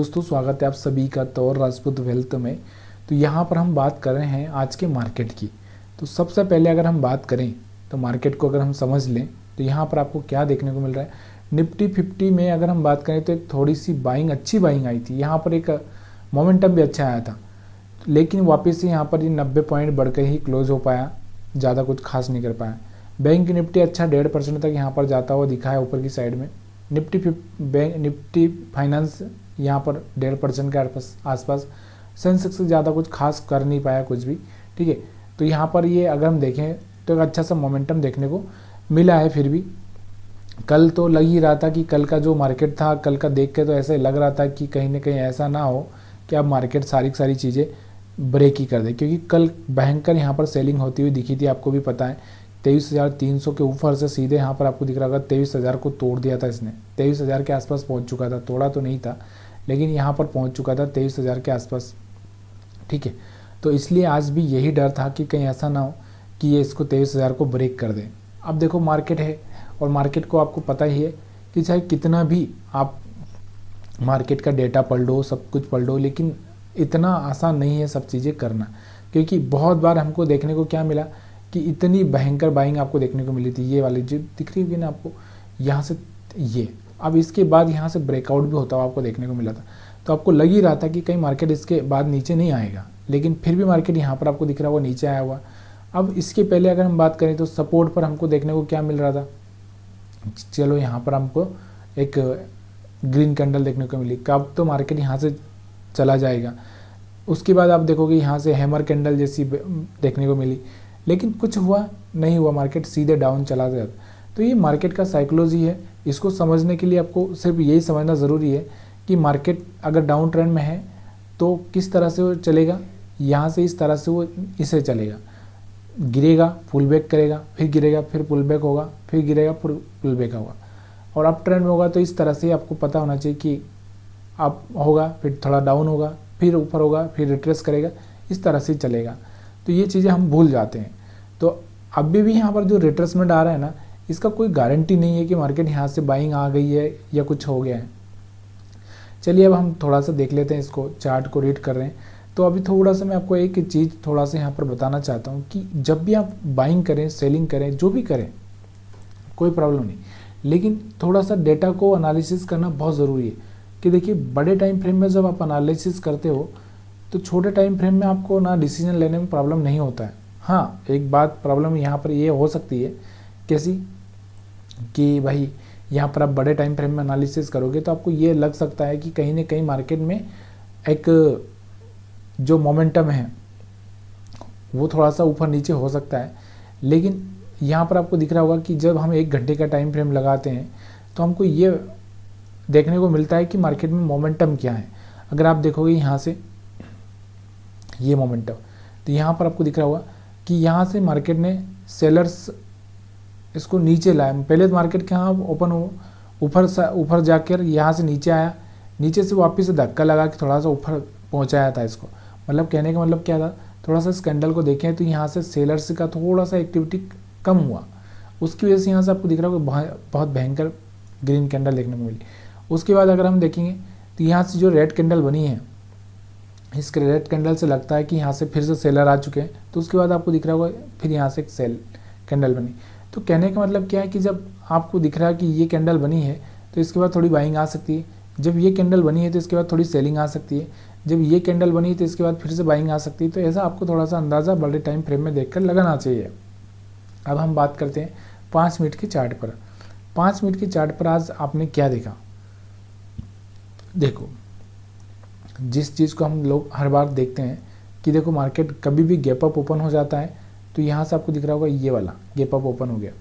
दोस्तों स्वागत है आप सभी का तौर राजपूत वेल्थ में। तो यहाँ पर हम बात कर रहे हैं आज के मार्केट की। तो सबसे पहले अगर हम बात करें तो मार्केट को अगर हम समझ लें तो यहाँ पर आपको क्या देखने को मिल रहा है। निफ्टी 50 में अगर हम बात करें तो एक थोड़ी सी बाइंग, अच्छी बाइंग आई थी। यहाँ पर एक मोमेंटम भी अच्छा आया था, लेकिन वापस से यहाँ पर ये 90 पॉइंट बढ़कर ही क्लोज हो पाया, ज़्यादा कुछ खास नहीं कर पाया। बैंक निफ्टी अच्छा 1.5% तक यहाँ पर जाता हुआ दिखा है ऊपर की साइड में। निफ्टी फाइनेंस यहाँ पर 1.5% के आसपास। सेंसेक्स से ज़्यादा कुछ खास कर नहीं पाया कुछ भी, ठीक है। तो यहाँ पर ये अगर हम देखें तो एक अच्छा सा मोमेंटम देखने को मिला है। फिर भी कल तो लग ही रहा था कि कल का जो मार्केट था, कल का देख के तो ऐसे लग रहा था कि कहीं ना कहीं ऐसा ना हो कि अब मार्केट सारी चीज़ें ब्रेक ही कर दे, क्योंकि कल भयंकर यहाँ पर सेलिंग होती हुई दिखी थी। आपको भी पता है 23,300 के ऊपर से सीधे यहाँ पर आपको दिख रहा होगा 23,000 को तोड़ दिया था इसने। 23,000 के आसपास पहुँच चुका था, तोड़ा तो नहीं था लेकिन यहाँ पर पहुँच चुका था 23,000 के आसपास, ठीक है। तो इसलिए आज भी यही डर था कि कहीं ऐसा ना हो कि ये इसको 23,000 को ब्रेक कर दे। अब देखो मार्केट है, और मार्केट को आपको पता ही है कि चाहे कितना भी आप मार्केट का डेटा पढ़ लो, सब कुछ पढ़ लो, लेकिन इतना आसान नहीं है सब चीज़ें करना। क्योंकि बहुत बार हमको देखने को क्या मिला कि इतनी भयंकर बाइंग आपको देखने को मिली थी। ये वाली जो दिख रही होगी ना आपको यहाँ से, ये अब इसके बाद यहाँ से ब्रेकआउट भी होता हुआ आपको देखने को मिला था। तो आपको लग ही रहा था कि कहीं मार्केट इसके बाद नीचे नहीं आएगा, लेकिन फिर भी मार्केट यहाँ पर आपको दिख रहा हुआ नीचे आया हुआ। अब इसके पहले अगर हम बात करें तो सपोर्ट पर हमको देखने को क्या मिल रहा था, चलो यहाँ पर हमको एक ग्रीन कैंडल देखने को मिली। कब तो मार्केट यहाँ से चला जाएगा। उसके बाद आप देखोगे यहाँ से हैमर कैंडल जैसी देखने को मिली, लेकिन कुछ हुआ नहीं हुआ, मार्केट सीधे डाउन चला गया। तो ये मार्केट का साइकोलॉजी है। इसको समझने के लिए आपको सिर्फ यही समझना ज़रूरी है कि मार्केट अगर डाउन ट्रेंड में है तो किस तरह से वो चलेगा। यहाँ से इस तरह से वो इसे चलेगा, गिरेगा, पुल बैक करेगा, फिर गिरेगा, फिर पुल बैक होगा, फिर गिरेगा, फिर पुल बैक होगा। और अप ट्रेंड में होगा तो इस तरह से आपको पता होना चाहिए कि अप होगा, फिर थोड़ा डाउन होगा, फिर ऊपर होगा, फिर रिट्रेस करेगा, इस तरह से चलेगा। तो ये चीज़ें हम भूल जाते हैं। तो अभी भी यहाँ पर जो रिट्रेसमेंट आ रहा है ना, इसका कोई गारंटी नहीं है कि मार्केट यहाँ से बाइंग आ गई है या कुछ हो गया है। चलिए अब हम थोड़ा सा देख लेते हैं, इसको चार्ट को रीड कर रहे हैं। तो अभी थोड़ा सा मैं आपको एक चीज़ थोड़ा सा यहाँ पर बताना चाहता हूँ कि जब भी आप बाइंग करें, सेलिंग करें, जो भी करें कोई प्रॉब्लम नहीं, लेकिन थोड़ा सा डेटा को एनालिसिस करना बहुत ज़रूरी है। कि देखिए बड़े टाइम फ्रेम में जब आप एनालिसिस करते हो तो छोटे टाइम फ्रेम में आपको ना डिसीजन लेने में प्रॉब्लम नहीं होता है। हाँ, एक बात प्रॉब्लम यहाँ पर ये हो सकती है, कैसी कि भाई यहाँ पर आप बड़े टाइम फ्रेम में एनालिसिस करोगे तो आपको ये लग सकता है कि कहीं ना कहीं मार्केट में एक जो मोमेंटम है वो थोड़ा सा ऊपर नीचे हो सकता है। लेकिन यहाँ पर आपको दिख रहा होगा कि जब हम 1 घंटे का टाइम फ्रेम लगाते हैं तो हमको ये देखने को मिलता है कि मार्केट में मोमेंटम क्या है। अगर आप देखोगे यहाँ से ये मोमेंटम, तो यहाँ पर आपको दिख रहा होगा कि यहाँ से मार्केट ने सेलर्स इसको नीचे लाया। पहले तो मार्केट के यहाँ ओपन हो, ऊपर जाकर यहाँ से नीचे आया, नीचे से वापस से धक्का लगा के थोड़ा सा ऊपर पहुँचाया था इसको। मतलब कहने का मतलब क्या था, थोड़ा सा इस कैंडल को देखें तो यहाँ से सेलर्स का थोड़ा सा एक्टिविटी कम हुआ, उसकी वजह से यहाँ से आपको दिख रहा होगा बहुत भयंकर ग्रीन कैंडल देखने को मिली। उसके बाद अगर हम देखेंगे तो यहाँ से जो रेड कैंडल बनी है, इस रेड कैंडल से लगता है कि यहाँ से फिर से सेलर आ चुके हैं। तो उसके बाद आपको दिख रहा होगा फिर यहाँ से एक सेल कैंडल बनी। तो कहने का मतलब क्या है कि जब आपको दिख रहा है कि ये कैंडल बनी है तो इसके बाद थोड़ी बाइंग आ सकती है, जब ये कैंडल बनी है तो इसके बाद थोड़ी सेलिंग आ सकती है, जब ये कैंडल बनी है तो इसके बाद फिर से बाइंग आ सकती है। तो ऐसा आपको थोड़ा सा अंदाज़ा बड़े टाइम फ्रेम में देखकर लगाना चाहिए। अब हम बात करते हैं 5 मिनट के चार्ट पर। 5 मिनट के चार्ट पर आज आपने क्या देखा, देखो जिस चीज़ को हम लोग हर बार देखते हैं कि देखो मार्केट कभी भी गैप अप ओपन हो जाता है तो यहाँ से आपको दिख रहा होगा ये वाला गैप अप ओपन हो गया।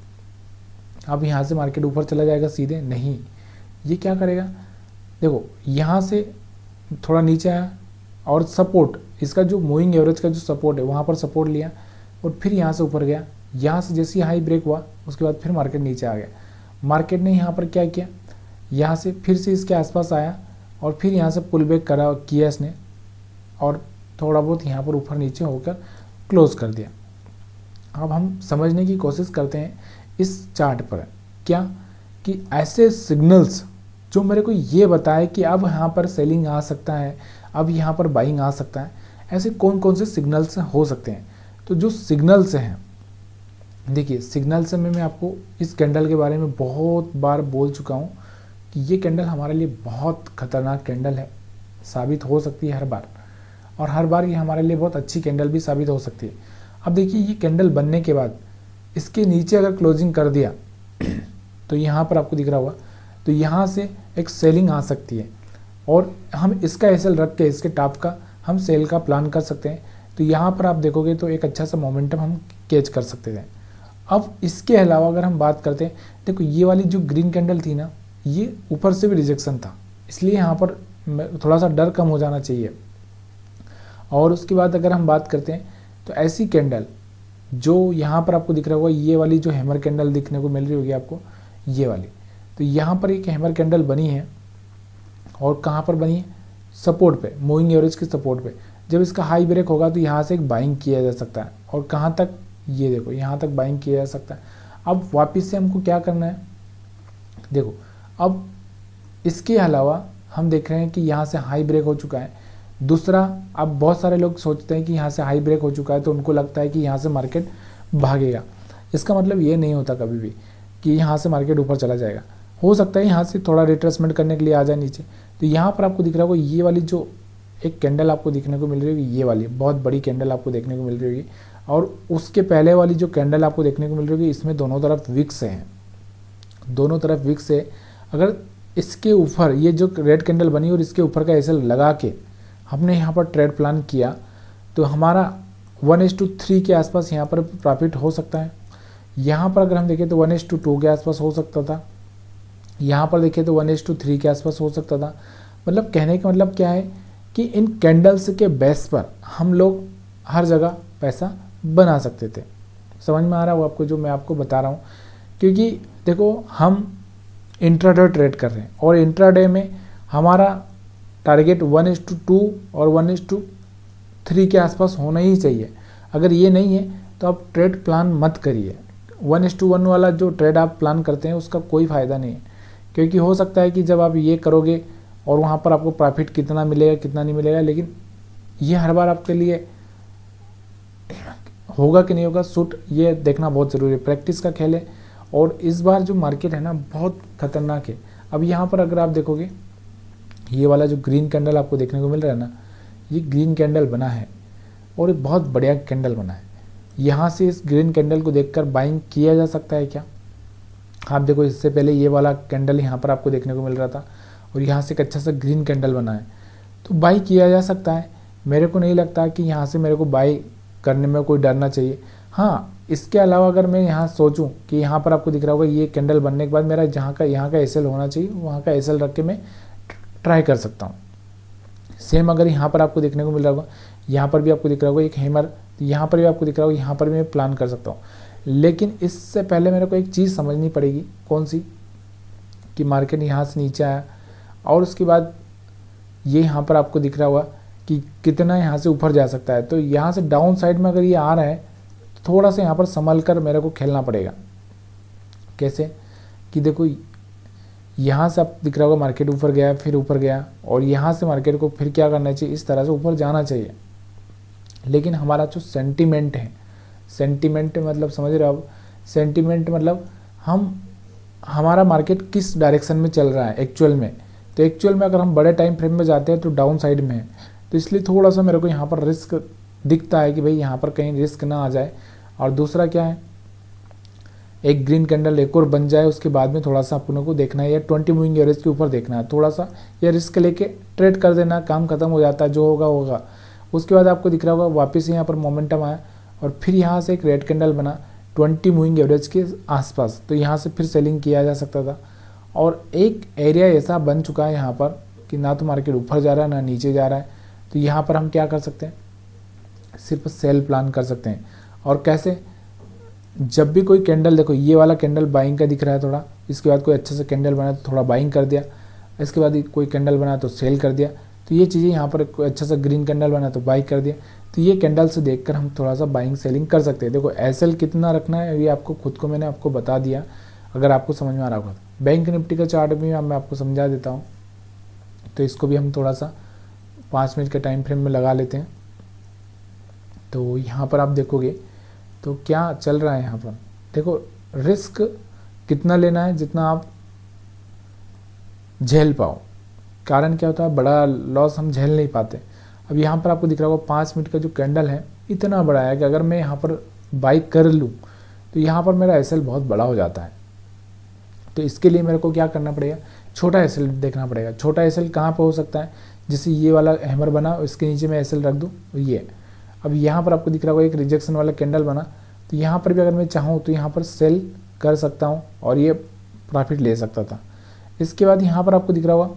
अब यहाँ से मार्केट ऊपर चला जाएगा सीधे, नहीं, ये क्या करेगा, देखो यहाँ से थोड़ा नीचे आया और सपोर्ट, इसका जो मूविंग एवरेज का जो सपोर्ट है वहाँ पर सपोर्ट लिया और फिर यहाँ से ऊपर गया। यहाँ से जैसे हाई ब्रेक हुआ उसके बाद फिर मार्केट नीचे आ गया। मार्केट ने यहाँ पर क्या किया, यहाँ से फिर से इसके आसपास आया और फिर यहाँ से पुल बैक किया इसने और थोड़ा बहुत यहाँ पर ऊपर नीचे होकर क्लोज कर दिया। अब हम समझने की कोशिश करते हैं इस चार्ट पर क्या कि ऐसे सिग्नल्स जो मेरे को ये बताए कि अब यहाँ पर सेलिंग आ सकता है, अब यहाँ पर बाइंग आ सकता है। ऐसे कौन कौन से सिग्नल्स हो सकते हैं? तो जो सिग्नल्स हैं, देखिए सिग्नल्स में मैं आपको इस कैंडल के बारे में बहुत बार बोल चुका हूँ कि ये कैंडल हमारे लिए बहुत खतरनाक कैंडल है, साबित हो सकती है हर बार, और हर बार ये हमारे लिए बहुत अच्छी कैंडल भी साबित हो सकती है। अब देखिए ये कैंडल बनने के बाद इसके नीचे अगर क्लोजिंग कर दिया तो यहाँ पर आपको दिख रहा होगा, तो यहाँ से एक सेलिंग आ सकती है और हम इसका एसएल रख के इसके टॉप का हम सेल का प्लान कर सकते हैं। तो यहाँ पर आप देखोगे तो एक अच्छा सा मोमेंटम हम कैच कर सकते थे। अब इसके अलावा अगर हम बात करते हैं, देखो ये वाली जो ग्रीन कैंडल थी ना, ये ऊपर से भी रिजेक्शन था, इसलिए यहाँ पर थोड़ा सा डर कम हो जाना चाहिए। और उसके बाद अगर हम बात करते हैं तो ऐसी कैंडल जो यहाँ पर आपको दिख रहा होगा, ये वाली जो हैमर कैंडल दिखने को मिल रही होगी आपको, ये वाली, तो यहाँ पर एक हैमर कैंडल बनी है और कहाँ पर बनी है? सपोर्ट पे, मूविंग एवरेज के सपोर्ट पे। जब इसका हाई ब्रेक होगा तो यहाँ से एक बाइंग किया जा सकता है, और कहाँ तक? ये देखो यहाँ तक बाइंग किया जा सकता है। अब वापस से हमको क्या करना है? देखो अब इसके अलावा हम देख रहे हैं कि यहाँ से हाई ब्रेक हो चुका है। दूसरा, अब बहुत सारे लोग सोचते हैं कि यहाँ से हाई ब्रेक हो चुका है तो उनको लगता है कि यहाँ से मार्केट भागेगा। इसका मतलब ये नहीं होता कभी भी कि यहाँ से मार्केट ऊपर चला जाएगा। हो सकता है यहाँ से थोड़ा रिट्रेसमेंट करने के लिए आ जाए नीचे। तो यहाँ पर आपको दिख रहा होगा ये वाली जो एक कैंडल आपको देखने को मिल रही होगी, ये वाली बहुत बड़ी कैंडल आपको देखने को मिल रही होगी, और उसके पहले वाली जो कैंडल आपको देखने को मिल रही होगी, इसमें दोनों तरफ विक्स हैं, दोनों तरफ विक्स है। अगर इसके ऊपर ये जो रेड कैंडल बनी और इसके ऊपर का एसएल लगा के हमने यहाँ पर ट्रेड प्लान किया तो हमारा 1:3 के आसपास यहाँ पर प्रॉफिट हो सकता है। यहाँ पर अगर हम देखें तो 1:2 के आसपास हो सकता था, यहाँ पर देखें तो 1:3 के आसपास हो सकता था। मतलब कहने का मतलब क्या है कि इन कैंडल्स के बेस पर हम लोग हर जगह पैसा बना सकते थे। समझ में आ रहा हो आपको जो मैं आपको बता रहा हूँ? क्योंकि देखो हम इंट्राडे ट्रेड कर रहे हैं और इंट्राडे में हमारा टारगेट 1:2 और 1:3 के आसपास होना ही चाहिए। अगर ये नहीं है तो आप ट्रेड प्लान मत करिए। 1:1 वाला जो ट्रेड आप प्लान करते हैं उसका कोई फ़ायदा नहीं है, क्योंकि हो सकता है कि जब आप ये करोगे और वहाँ पर आपको प्रॉफिट कितना मिलेगा कितना नहीं मिलेगा, लेकिन ये हर बार आपके लिए होगा कि नहीं होगा सूट, ये देखना बहुत ज़रूरी है। प्रैक्टिस का खेल है और इस बार जो मार्केट है ना बहुत खतरनाक है। अब यहाँ पर अगर आप देखोगे ये वाला जो ग्रीन कैंडल आपको देखने को मिल रहा है ना, ये ग्रीन कैंडल बना है और एक बहुत बढ़िया कैंडल बना है। यहाँ से इस ग्रीन कैंडल को देखकर बाइंग किया जा सकता है क्या? आप देखो इससे पहले ये वाला कैंडल यहाँ पर आपको देखने को मिल रहा था और यहाँ से एक अच्छा सा ग्रीन कैंडल बना है, तो बाई किया जा सकता है। मेरे को नहीं लगता कि यहाँ से मेरे को बाई करने में कोई डरना चाहिए। हाँ, इसके अलावा अगर मैं यहाँ सोचूं कि यहाँ पर आपको दिख रहा होगा ये कैंडल बनने के बाद मेरा यहाँ का एसएल होना चाहिए, वहाँ का एसएल रख के मैं ट्राई कर सकता हूँ। सेम अगर यहाँ पर आपको देखने को मिल रहा होगा, यहाँ पर भी आपको दिख रहा होगा एक हैमर, यहाँ पर भी आपको दिख रहा होगा, यहाँ पर भी मैं प्लान कर सकता हूँ। लेकिन इससे पहले मेरे को एक चीज़ समझनी पड़ेगी, कौन सी? कि मार्केट यहाँ से नीचे आया और उसके बाद ये यहाँ पर आपको दिख रहा होगा कि कितना यहाँ से ऊपर जा सकता है। तो यहाँ से डाउन साइड में अगर ये आ रहा है तो थोड़ा सा यहाँ पर संभल कर मेरे को खेलना पड़ेगा। कैसे? कि देखो यहाँ से आप दिख रहा होगा मार्केट ऊपर गया, फिर ऊपर गया, और यहाँ से मार्केट को फिर क्या करना चाहिए? इस तरह से ऊपर जाना चाहिए। लेकिन हमारा जो सेंटीमेंट है, सेंटीमेंट मतलब समझ रहे हो आप? सेंटीमेंट मतलब हमारा मार्केट किस डायरेक्शन में चल रहा है एक्चुअल में। तो एक्चुअल में अगर हम बड़े टाइम फ्रेम में जाते हैं तो डाउन साइड में है, तो इसलिए थोड़ा सा मेरे को यहाँ पर रिस्क दिखता है कि भाई यहाँ पर कहीं रिस्क ना आ जाए। और दूसरा क्या है, एक ग्रीन कैंडल एक और बन जाए उसके बाद में थोड़ा सा अपनों को देखना है या 20 मूविंग एवरेज के ऊपर देखना है, थोड़ा सा या रिस्क लेके ट्रेड कर देना, काम खत्म हो जाता है, जो होगा होगा। उसके बाद आपको दिख रहा होगा वापस यहाँ पर मोमेंटम आया और फिर यहाँ से एक रेड कैंडल बना 20 मूविंग एवरेज के आसपास, तो यहाँ से फिर सेलिंग किया जा सकता था। और एक एरिया ऐसा बन चुका है यहाँ पर कि ना तो मार्केट ऊपर जा रहा है ना नीचे जा रहा है, तो यहाँ पर हम क्या कर सकते हैं? सिर्फ सेल प्लान कर सकते हैं। और कैसे? जब भी कोई कैंडल, देखो ये वाला कैंडल बाइंग का दिख रहा है थोड़ा, इसके बाद कोई अच्छा सा कैंडल बना तो थोड़ा बाइंग कर दिया, इसके बाद कोई कैंडल बना तो सेल कर दिया। तो ये चीज़ें यहाँ पर कोई अच्छा सा ग्रीन कैंडल बना तो बाई कर दिया। तो ये कैंडल से देखकर हम थोड़ा सा बाइंग सेलिंग कर सकते हैं। देखो एसएल कितना रखना है ये आपको खुद को मैंने आपको बता दिया। अगर आपको समझ में आ रहा होगा। बैंक निफ्टी का चार्ट भी मैं आपको समझा देता हूँ। तो इसको भी हम थोड़ा सा 5 मिनट के टाइम फ्रेम में लगा लेते हैं। तो यहाँ पर आप देखोगे तो क्या चल रहा है। यहाँ पर देखो रिस्क कितना लेना है, जितना आप झेल पाओ। कारण क्या होता है, बड़ा लॉस हम झेल नहीं पाते। अब यहाँ पर आपको दिख रहा होगा 5 मिनट का जो कैंडल है इतना बड़ा है कि अगर मैं यहाँ पर बाई कर लूँ तो यहाँ पर मेरा एसएल बहुत बड़ा हो जाता है। तो इसके लिए मेरे को क्या करना पड़ेगा, छोटा एसएल देखना पड़ेगा। छोटा एसएल कहाँ पर हो सकता है, जैसे ये वाला हैमर बना, इसके नीचे मैं एसएल रख दूँ ये। अब यहाँ पर आपको दिख रहा होगा एक रिजेक्शन वाला कैंडल बना, तो यहाँ पर भी अगर मैं चाहूँ तो यहाँ पर सेल कर सकता हूँ और ये प्रॉफिट ले सकता था। इसके बाद यहाँ पर आपको दिख रहा होगा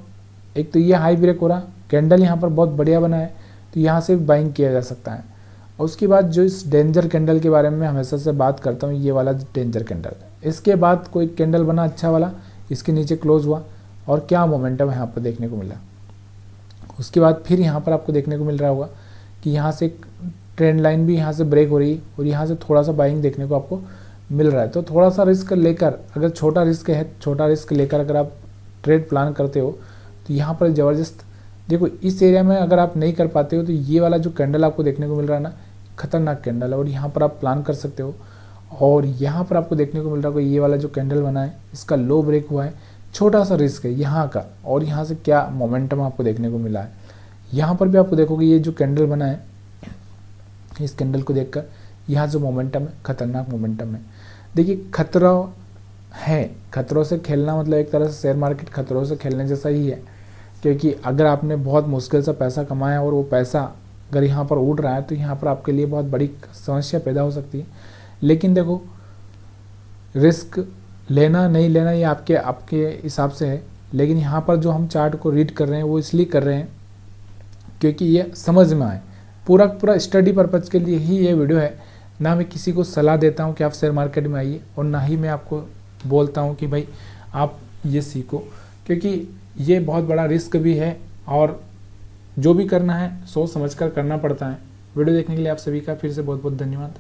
एक तो ये हाई ब्रेक हो रहा, कैंडल यहाँ पर बहुत बढ़िया बना है, तो यहाँ से बाइंग किया जा सकता है। और उसके बाद जो इस डेंजर कैंडल के बारे में मैं हमेशा से बात करता हूँ, ये वाला डेंजर कैंडल। इसके बाद कोई कैंडल बना अच्छा वाला, इसके नीचे क्लोज हुआ और क्या मोमेंटम यहाँ पर देखने को मिला। उसके बाद फिर यहाँ पर आपको देखने को मिल रहा होगा कि यहाँ से ट्रेंड लाइन भी यहाँ से ब्रेक हो रही है और यहाँ से थोड़ा सा बाइंग देखने को आपको मिल रहा है। तो थोड़ा सा रिस्क लेकर, अगर छोटा रिस्क है, छोटा रिस्क लेकर अगर आप ट्रेड प्लान करते हो तो यहाँ पर ज़बरदस्त देखो इस एरिया में अगर आप नहीं कर पाते हो तो ये वाला जो कैंडल आपको देखने को मिल रहा है ना, खतरनाक कैंडल है और यहाँ पर आप प्लान कर सकते हो। और यहाँ पर आपको देखने को मिल रहा है ये वाला जो कैंडल बना है इसका लो ब्रेक हुआ है, छोटा सा रिस्क है यहाँ का, और यहाँ से क्या मोमेंटम आपको देखने को मिला है। यहाँ पर भी आपको देखोगे ये जो कैंडल बना है, इस कैंडल को देखकर यहाँ जो मोमेंटम है खतरनाक मोमेंटम है। देखिए खतरा है, खतरों से खेलना मतलब एक तरह से शेयर मार्केट खतरों से खेलने जैसा ही है, क्योंकि अगर आपने बहुत मुश्किल से पैसा कमाया और वो पैसा अगर यहाँ पर उड़ रहा है तो यहाँ पर आपके लिए बहुत बड़ी समस्या पैदा हो सकती है। लेकिन देखो रिस्क लेना नहीं लेना ये आपके आपके हिसाब से है, लेकिन यहाँ पर जो हम चार्ट को रीड कर रहे हैं वो इसलिए कर रहे हैं क्योंकि ये समझ में आए। पूरा स्टडी पर्पज़ के लिए ही ये वीडियो है। ना मैं किसी को सलाह देता हूँ कि आप शेयर मार्केट में आइए, और ना ही मैं आपको बोलता हूँ कि भाई आप ये सीखो, क्योंकि ये बहुत बड़ा रिस्क भी है और जो भी करना है सोच समझकर करना पड़ता है। वीडियो देखने के लिए आप सभी का फिर से बहुत बहुत धन्यवाद।